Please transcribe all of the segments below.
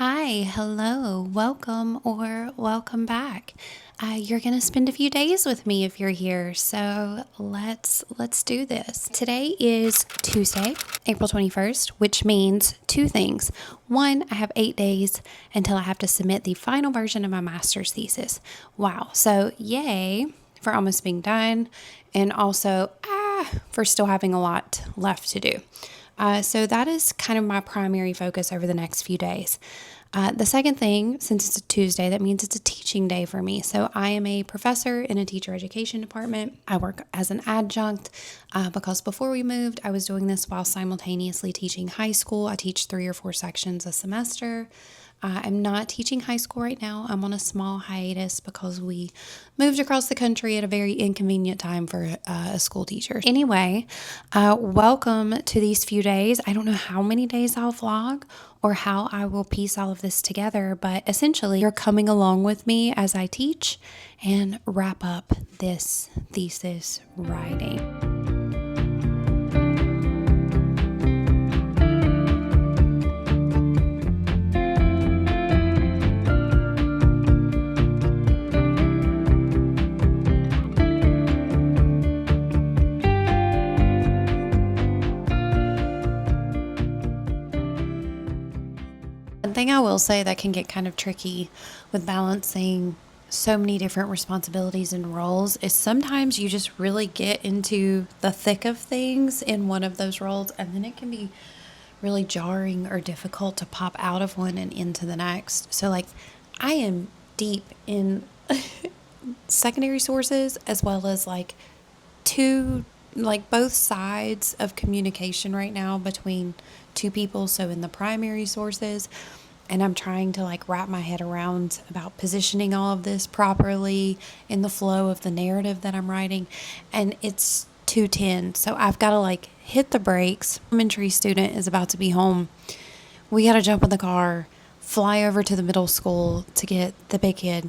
Hi, hello, welcome or welcome back. You're gonna spend a few days with me if you're here, so let's do this. Today is Tuesday, April 21st, which means two things. One, I have 8 days until I have to submit the final version of my master's thesis. Wow, so yay for almost being done, and also for still having a lot left to do. So that is kind of my primary focus over the next few days. The second thing, since it's a Tuesday, that means it's a teaching day for me. So I am a professor in a teacher education department. I work as an adjunct because before we moved, I was doing this while simultaneously teaching high school. I teach 3 or 4 sections a semester. I'm not teaching high school right now. I'm on a small hiatus because we moved across the country at a very inconvenient time for a school teacher. Anyway, welcome to these few days. I don't know how many days I'll vlog or how I will piece all of this together, but essentially you're coming along with me as I teach and wrap up this thesis writing. One thing I will say that can get kind of tricky with balancing so many different responsibilities and roles is sometimes you just really get into the thick of things in one of those roles, and then it can be really jarring or difficult to pop out of one and into the next. So, like, I am deep in secondary sources as well as both sides of communication right now between two people. So in the primary sources, and I'm trying to wrap my head around about positioning all of this properly in the flow of the narrative that I'm writing. And it's 2:10, so I've got to hit the brakes. Elementary student is about to be home. We got to jump in the car, fly over to the middle school to get the big kid.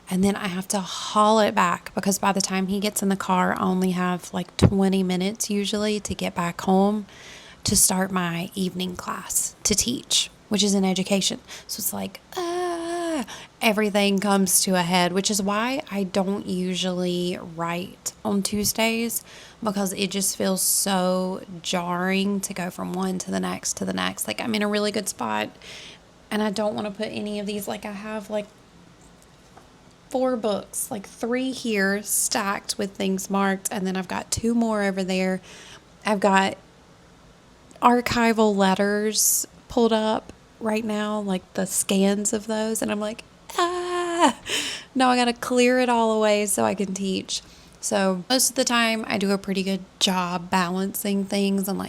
And then I have to haul it back because by the time he gets in the car, I only have 20 minutes usually to get back home to start my evening class to teach, which is in education. So it's everything comes to a head, which is why I don't usually write on Tuesdays, because it just feels so jarring to go from one to the next to the next. I'm in a really good spot and I don't want to put any of these, I have 4 books, 3 here stacked with things marked, and then I've got 2 more over there. I've got archival letters pulled up right now, the scans of those, and I'm now I gotta clear it all away so I can teach. So most of the time I do a pretty good job balancing things. I'm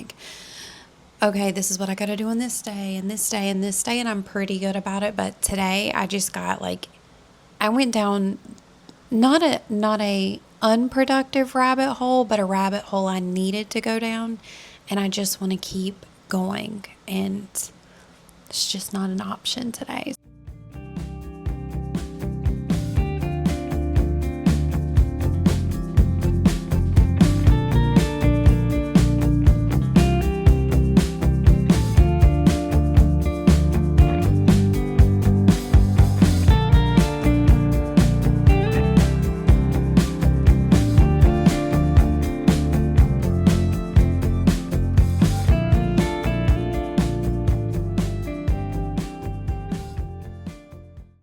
okay, this is what I gotta do on this day and this day and this day, and I'm pretty good about it. But today I just got I went down not a unproductive rabbit hole, but a rabbit hole I needed to go down, and I just want to keep going, and it's just not an option today.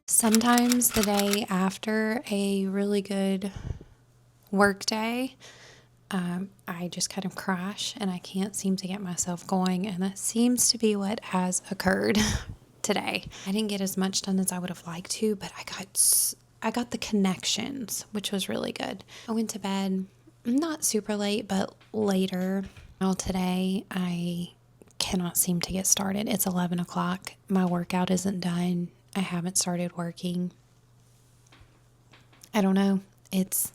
Sometimes the day after a really good work day, I just kind of crash and I can't seem to get myself going. And that seems to be what has occurred today. I didn't get as much done as I would have liked to, but I got the connections, which was really good. I went to bed not super late, but later. Now today, I cannot seem to get started. It's 11 o'clock. My workout isn't done. I haven't started working. I don't know. It's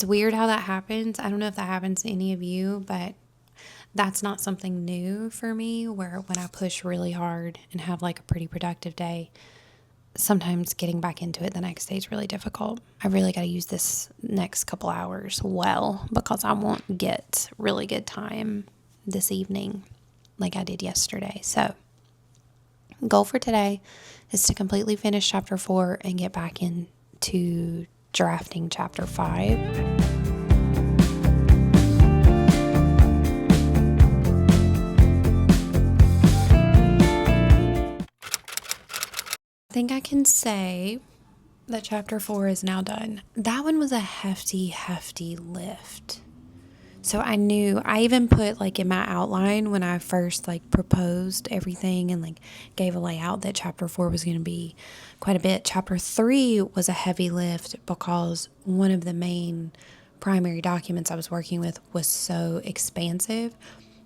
weird how that happens. I don't know if that happens to any of you, but that's not something new for me, where when I push really hard and have a pretty productive day, sometimes getting back into it the next day is really difficult. I really got to use this next couple hours well, because I won't get really good time this evening like I did yesterday. So Goal for today is to completely finish chapter 4 and get back into drafting chapter 5. I think I can say that chapter 4 is now done. That one was a hefty lift. So I knew, I even put like in my outline when I first like proposed everything and like gave a layout that chapter 4 was going to be quite a bit. Chapter 3 was a heavy lift because one of the main primary documents I was working with was so expansive.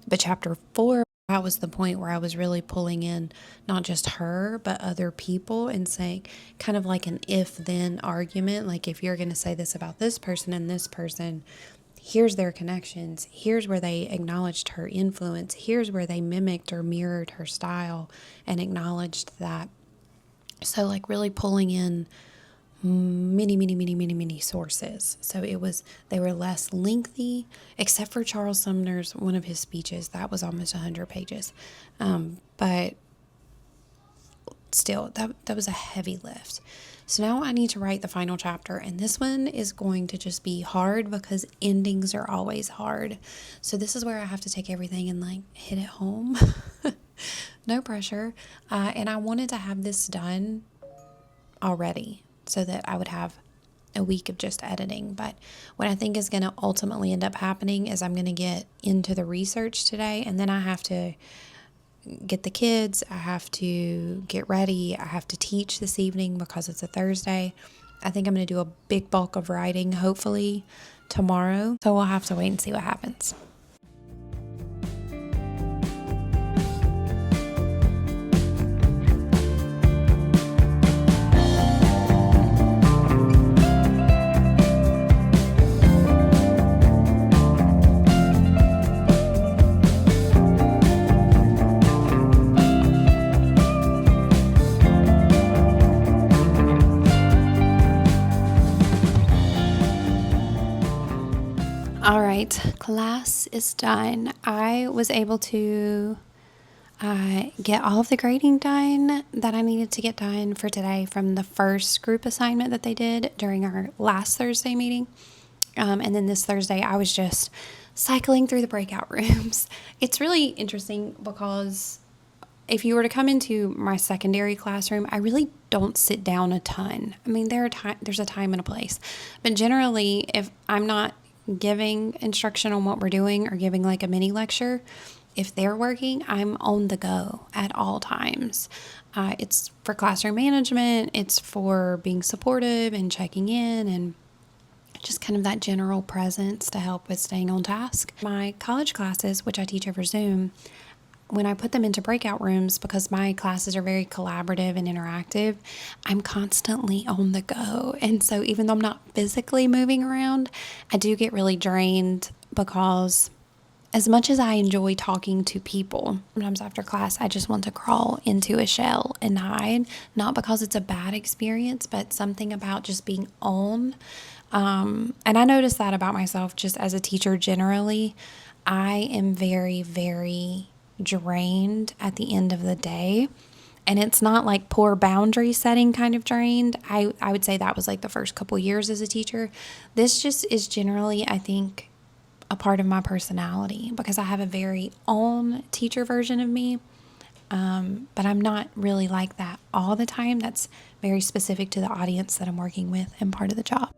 But chapter 4, that was the point where I was really pulling in not just her, but other people and saying kind of like an if-then argument. Like if you're going to say this about this person and this person, here's their connections. Here's where they acknowledged her influence. Here's where they mimicked or mirrored her style and acknowledged that. So like really pulling in many sources. So they were less lengthy, except for Charles Sumner's, one of his speeches. That was almost 100 pages. But still, that was a heavy lift. So now I need to write the final chapter, and this one is going to just be hard because endings are always hard. So this is where I have to take everything and like hit it home. No pressure. And I wanted to have this done already so that I would have a week of just editing. But what I think is going to ultimately end up happening is I'm going to get into the research today, and then I have to get the kids, I have to get ready, I have to teach this evening because it's a Thursday. I think I'm going to do a big bulk of writing hopefully tomorrow, so we'll have to wait and see what happens. All right, class is done. I was able to get all of the grading done that I needed to get done for today from the first group assignment that they did during our last Thursday meeting. And then this Thursday, I was just cycling through the breakout rooms. It's really interesting because if you were to come into my secondary classroom, I really don't sit down a ton. I mean, there's a time and a place. But generally, if I'm not giving instruction on what we're doing or giving like a mini lecture, if they're working, I'm on the go at all times. It's for classroom management. It's for being supportive and checking in and just kind of that general presence to help with staying on task. My college classes, which I teach over Zoom, when I put them into breakout rooms, because my classes are very collaborative and interactive, I'm constantly on the go. And so even though I'm not physically moving around, I do get really drained because as much as I enjoy talking to people, sometimes after class, I just want to crawl into a shell and hide, not because it's a bad experience, but something about just being on. And I notice that about myself just as a teacher generally. I am very drained at the end of the day. And it's not like poor boundary setting kind of drained. I would say that was like the first couple years as a teacher. This just is generally, I think, a part of my personality because I have a very own teacher version of me. But I'm not really like that all the time. That's very specific to the audience that I'm working with and part of the job.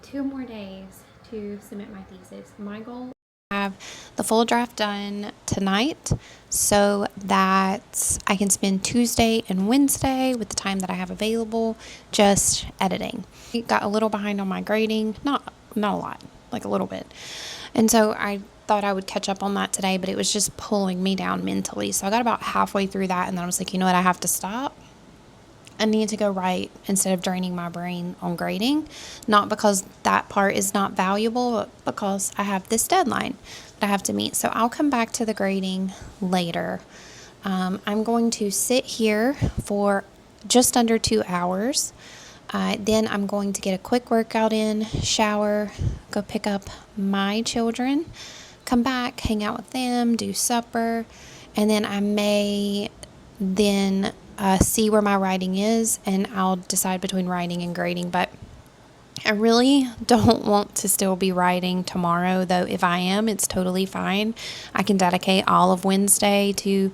Two more days to submit my thesis. My goal is to have the full draft done tonight so that I can spend Tuesday and Wednesday with the time that I have available just editing. I got a little behind on my grading, not a lot, like a little bit. And so I thought I would catch up on that today, but it was just pulling me down mentally. So I got about halfway through that, and then I was like, you know what, I have to stop. I need to go write instead of draining my brain on grading. Not because that part is not valuable, but because I have this deadline that I have to meet. So I'll come back to the grading later. I'm going to sit here for just under 2 hours. Then I'm going to get a quick workout in, shower, go pick up my children, come back, hang out with them, do supper, and then I may then see where my writing is, and I'll decide between writing and grading. But I really don't want to still be writing tomorrow, though. If I am, it's totally fine. I can dedicate all of Wednesday to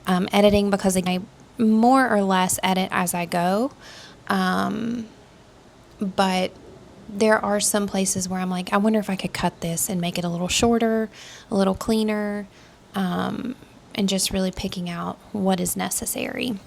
editing, because I more or less edit as I go. But there are some places where I'm like, I wonder if I could cut this and make it a little shorter, a little cleaner, and just really picking out what is necessary.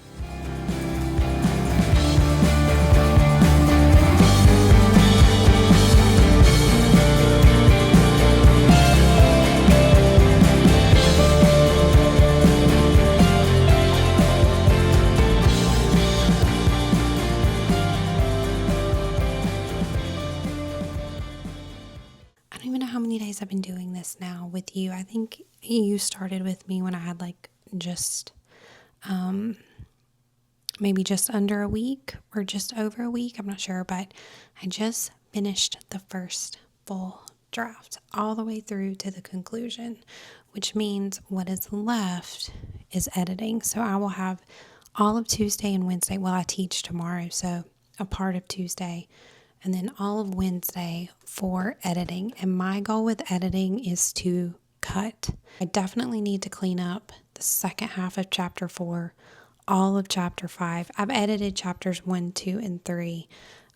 I don't even know how many days I've been doing this now with you. I think you started with me when I had like just maybe just under a week or just over a week. I'm not sure, but I just finished the first full draft all the way through to the conclusion, which means what is left is editing. So I will have all of Tuesday and Wednesday. Well, I teach tomorrow, so a part of Tuesday, and then all of Wednesday for editing. And my goal with editing is to cut. I definitely need to clean up the second half of chapter 4, all of chapter 5. I've edited chapters 1, 2, and 3,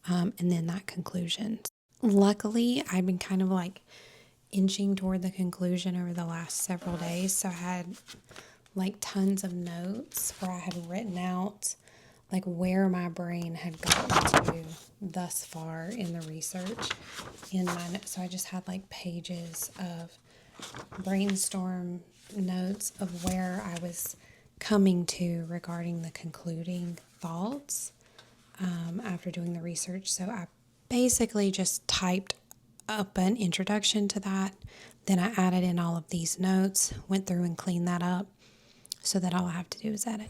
and then that conclusion. Luckily, I've been kind of like inching toward the conclusion over the last several days. So I had like tons of notes where I had written out like where my brain had gotten to thus far in the research in my notes. So I just had like pages of brainstorm notes of where I was coming to regarding the concluding thoughts after doing the research. So I basically just typed up an introduction to that. Then I added in all of these notes, went through and cleaned that up so that all I have to do is edit.